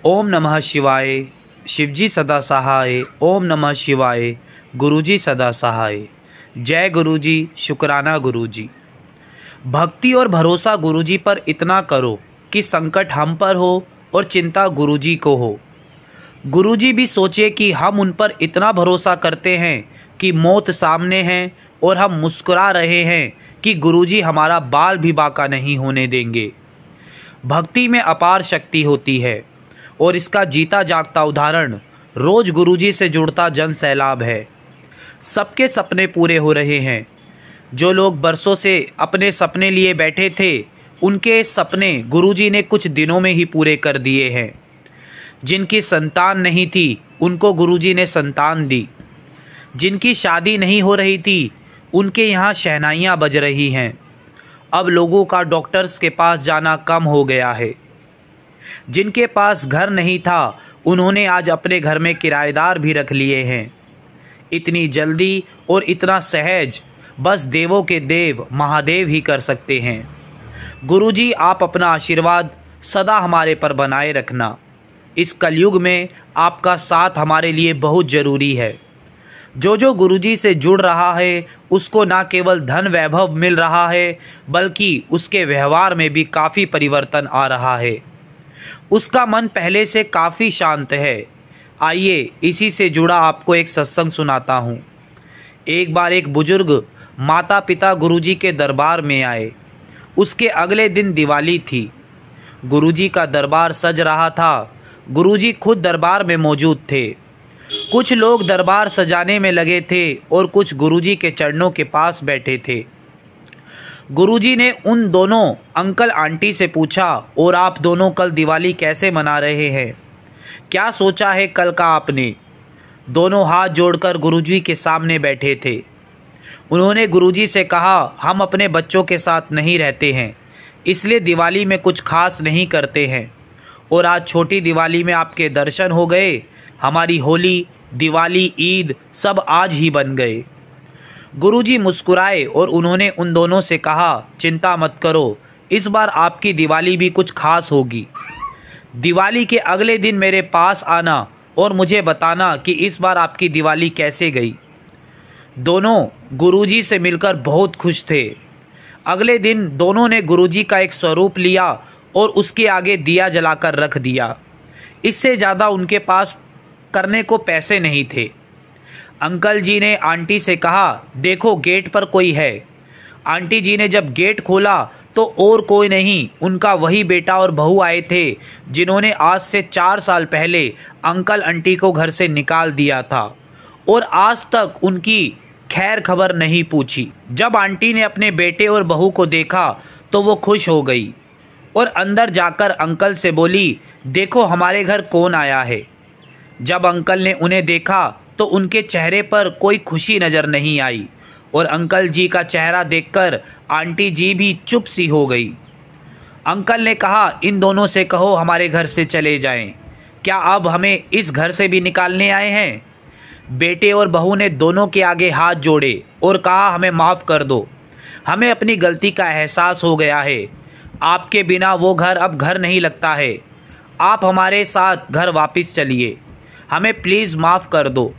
ओम नमः शिवाय। शिवजी सदा सहाय। ओम नमः शिवाय। गुरुजी सदा सहाय। जय गुरुजी, शुक्राना गुरुजी। भक्ति और भरोसा गुरुजी पर इतना करो कि संकट हम पर हो और चिंता गुरुजी को हो। गुरुजी भी सोचे कि हम उन पर इतना भरोसा करते हैं कि मौत सामने है और हम मुस्कुरा रहे हैं कि गुरुजी हमारा बाल भी बांका नहीं होने देंगे। भक्ति में अपार शक्ति होती है और इसका जीता जागता उदाहरण रोज गुरुजी से जुड़ता जन सैलाब है। सबके सपने पूरे हो रहे हैं। जो लोग बरसों से अपने सपने लिए बैठे थे, उनके सपने गुरुजी ने कुछ दिनों में ही पूरे कर दिए हैं। जिनकी संतान नहीं थी, उनको गुरुजी ने संतान दी। जिनकी शादी नहीं हो रही थी, उनके यहाँ शहनाइयाँ बज रही हैं। अब लोगों का डॉक्टर्स के पास जाना कम हो गया है। जिनके पास घर नहीं था, उन्होंने आज अपने घर में किराएदार भी रख लिए हैं। इतनी जल्दी और इतना सहज बस देवों के देव महादेव ही कर सकते हैं। गुरुजी, आप अपना आशीर्वाद सदा हमारे पर बनाए रखना। इस कलयुग में आपका साथ हमारे लिए बहुत ज़रूरी है। जो गुरुजी से जुड़ रहा है, उसको ना केवल धन वैभव मिल रहा है, बल्कि उसके व्यवहार में भी काफ़ी परिवर्तन आ रहा है। उसका मन पहले से काफ़ी शांत है। आइए इसी से जुड़ा आपको एक सत्संग सुनाता हूँ। एक बार एक बुजुर्ग माता पिता गुरुजी के दरबार में आए। उसके अगले दिन दिवाली थी। गुरुजी का दरबार सज रहा था। गुरुजी खुद दरबार में मौजूद थे। कुछ लोग दरबार सजाने में लगे थे और कुछ गुरुजी के चरणों के पास बैठे थे। गुरुजी ने उन दोनों अंकल आंटी से पूछा, और आप दोनों कल दिवाली कैसे मना रहे हैं? क्या सोचा है कल का आपने? दोनों हाथ जोड़कर गुरुजी के सामने बैठे थे। उन्होंने गुरुजी से कहा, हम अपने बच्चों के साथ नहीं रहते हैं, इसलिए दिवाली में कुछ खास नहीं करते हैं, और आज छोटी दिवाली में आपके दर्शन हो गए। हमारी होली, दिवाली, ईद सब आज ही बन गए। गुरुजी मुस्कुराए और उन्होंने उन दोनों से कहा, चिंता मत करो, इस बार आपकी दिवाली भी कुछ खास होगी। दिवाली के अगले दिन मेरे पास आना और मुझे बताना कि इस बार आपकी दिवाली कैसे गई। दोनों गुरुजी से मिलकर बहुत खुश थे। अगले दिन दोनों ने गुरुजी का एक स्वरूप लिया और उसके आगे दिया जलाकर रख दिया। इससे ज़्यादा उनके पास करने को पैसे नहीं थे। अंकल जी ने आंटी से कहा, देखो गेट पर कोई है। आंटी जी ने जब गेट खोला तो और कोई नहीं, उनका वही बेटा और बहू आए थे जिन्होंने आज से 4 साल पहले अंकल आंटी को घर से निकाल दिया था और आज तक उनकी खैर खबर नहीं पूछी। जब आंटी ने अपने बेटे और बहू को देखा तो वो खुश हो गई और अंदर जाकर अंकल से बोली, देखो हमारे घर कौन आया है। जब अंकल ने उन्हें देखा तो उनके चेहरे पर कोई खुशी नज़र नहीं आई और अंकल जी का चेहरा देखकर आंटी जी भी चुप सी हो गई। अंकल ने कहा, इन दोनों से कहो हमारे घर से चले जाएं। क्या अब हमें इस घर से भी निकालने आए हैं? बेटे और बहू ने दोनों के आगे हाथ जोड़े और कहा, हमें माफ़ कर दो, हमें अपनी गलती का एहसास हो गया है। आपके बिना वो घर अब घर नहीं लगता है। आप हमारे साथ घर वापस चलिए, हमें प्लीज़ माफ़ कर दो।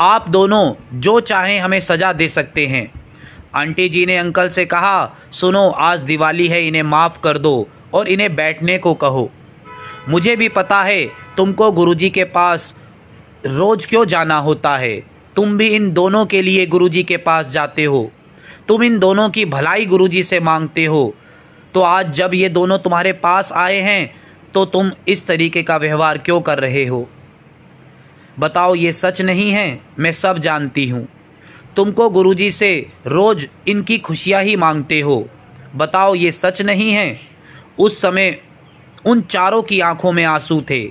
आप दोनों जो चाहें हमें सज़ा दे सकते हैं। आंटी जी ने अंकल से कहा, सुनो, आज दिवाली है, इन्हें माफ़ कर दो और इन्हें बैठने को कहो। मुझे भी पता है तुमको गुरुजी के पास रोज़ क्यों जाना होता है। तुम भी इन दोनों के लिए गुरुजी के पास जाते हो। तुम इन दोनों की भलाई गुरुजी से मांगते हो। तो आज जब ये दोनों तुम्हारे पास आए हैं तो तुम इस तरीके का व्यवहार क्यों कर रहे हो? बताओ, ये सच नहीं है? मैं सब जानती हूँ। तुमको गुरुजी से रोज़ इनकी खुशियाँ ही मांगते हो। बताओ, ये सच नहीं है? उस समय उन चारों की आंखों में आंसू थे।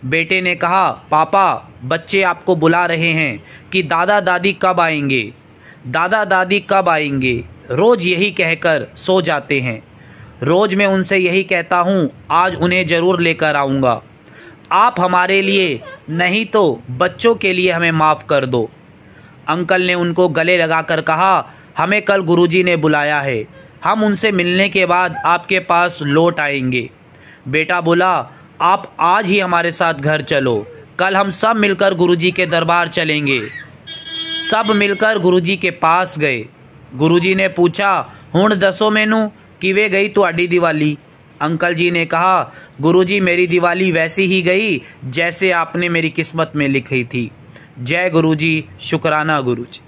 बेटे ने कहा, पापा, बच्चे आपको बुला रहे हैं कि दादा दादी कब आएंगे, दादा दादी कब आएंगे। रोज़ यही कहकर सो जाते हैं। रोज़ मैं उनसे यही कहता हूँ, आज उन्हें ज़रूर लेकर आऊँगा। आप हमारे लिए नहीं तो बच्चों के लिए हमें माफ़ कर दो। अंकल ने उनको गले लगाकर कहा, हमें कल गुरुजी ने बुलाया है, हम उनसे मिलने के बाद आपके पास लौट आएंगे। बेटा बोला, आप आज ही हमारे साथ घर चलो, कल हम सब मिलकर गुरुजी के दरबार चलेंगे। सब मिलकर गुरुजी के पास गए। गुरुजी ने पूछा, हुण दसो मैनू किवें गई तुहाडी दिवाली। अंकल जी ने कहा, गुरुजी मेरी दिवाली वैसी ही गई जैसे आपने मेरी किस्मत में लिखी थी। जय गुरुजी, शुक्राना गुरुजी।